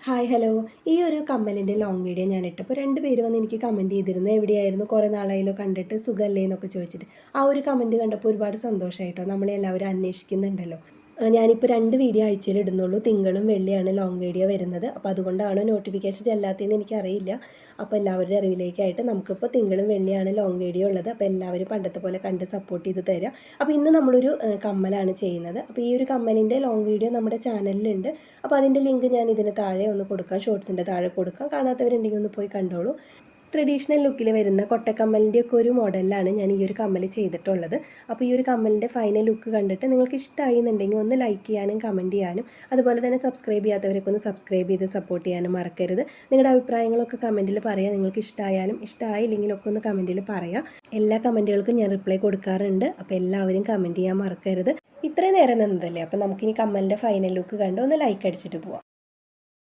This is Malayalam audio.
Hi hello. ഈ ഒരു കമ്മലിൻ്റെ ലോങ് വീഡിയോ ഞാൻ ഇട്ടപ്പോൾ 2 പേര് വന്ന് എനിക്ക് കമൻറ്റ് ചെയ്തിരുന്നു. എവിടെയായിരുന്നു കുറേ നാളായല്ലോ കണ്ടിട്ട്, സുഖമല്ലേ എന്നൊക്കെ ചോദിച്ചിട്ട്. ആ ഒരു കമൻറ്റ് കണ്ടപ്പോൾ ഒരുപാട് സന്തോഷമായിട്ടോ. നമ്മളെ എല്ലാവരും അന്വേഷിക്കുന്നുണ്ടല്ലോ. ഞാനിപ്പോൾ 2 വീഡിയോ ആഴ്ചയിൽ ഇടുന്നുള്ളൂ. തിങ്കളും വെള്ളിയാണ് ലോങ് വീഡിയോ വരുന്നത്. അപ്പോൾ അതുകൊണ്ടാണ് നോട്ടിഫിക്കേഷൻ ചെല്ലാത്തതെന്ന് എനിക്കറിയില്ല. അപ്പോൾ എല്ലാവരുടെ അറിവിലേക്കായിട്ട് നമുക്കിപ്പോൾ തിങ്കളും വെള്ളിയാണ് ലോങ് വീഡിയോ ഉള്ളത്. അപ്പോൾ എല്ലാവരും പണ്ടത്തെ പോലെ കണ്ട് സപ്പോർട്ട് ചെയ്ത് തരിക. അപ്പോൾ ഇന്ന് നമ്മളൊരു കമ്മലാണ് ചെയ്യുന്നത്. അപ്പോൾ ഈ ഒരു കമ്മലിൻ്റെ ലോങ് വീഡിയോ നമ്മുടെ ചാനലിലുണ്ട്. അപ്പോൾ അതിൻ്റെ ലിങ്ക് ഞാൻ ഇതിന് താഴെ ഒന്ന് കൊടുക്കാം, ഷോർട്സിൻ്റെ താഴെ കൊടുക്കാം. കാണാത്തവരുണ്ടെങ്കിൽ ഒന്ന് പോയി കണ്ടോളൂ. ട്രഡീഷണൽ ലുക്കിൽ വരുന്ന കൊട്ടക്കമ്മലിൻ്റെ ഒക്കെ ഒരു മോഡലിലാണ് ഞാൻ ഈ ഒരു കമ്മൽ ചെയ്തിട്ടുള്ളത്. അപ്പോൾ ഈ ഒരു കമ്മലിൻ്റെ ഫൈനൽ ലുക്ക് കണ്ടിട്ട് നിങ്ങൾക്ക് ഇഷ്ടമായി എന്നുണ്ടെങ്കിൽ ഒന്ന് ലൈക്ക് ചെയ്യാനും കമൻറ്റ് ചെയ്യാനും, അതുപോലെ തന്നെ സബ്സ്ക്രൈബ് ചെയ്യാത്തവരൊക്കെ ഒന്ന് സബ്സ്ക്രൈബ് ചെയ്ത് സപ്പോർട്ട് ചെയ്യാനും മറക്കരുത്. നിങ്ങളുടെ അഭിപ്രായങ്ങളൊക്കെ കമൻറ്റിൽ പറയാം. നിങ്ങൾക്ക് ഇഷ്ടമായാലും ഇഷ്ടമായില്ലെങ്കിലും ഒക്കെ ഒന്ന് കമൻറ്റിൽ പറയാം. എല്ലാ കമൻറ്റുകൾക്കും ഞാൻ റിപ്ലൈ കൊടുക്കാറുണ്ട്. അപ്പോൾ എല്ലാവരും കമൻറ്റ് ചെയ്യാൻ മറക്കരുത്. ഇത്രയും നേരം നിന്നതല്ലേ, അപ്പോൾ നമുക്കിനി കമ്മലിൻ്റെ ഫൈനൽ ലുക്ക് കണ്ട് ഒന്ന് ലൈക്ക് അടിച്ചിട്ട് പോവാം.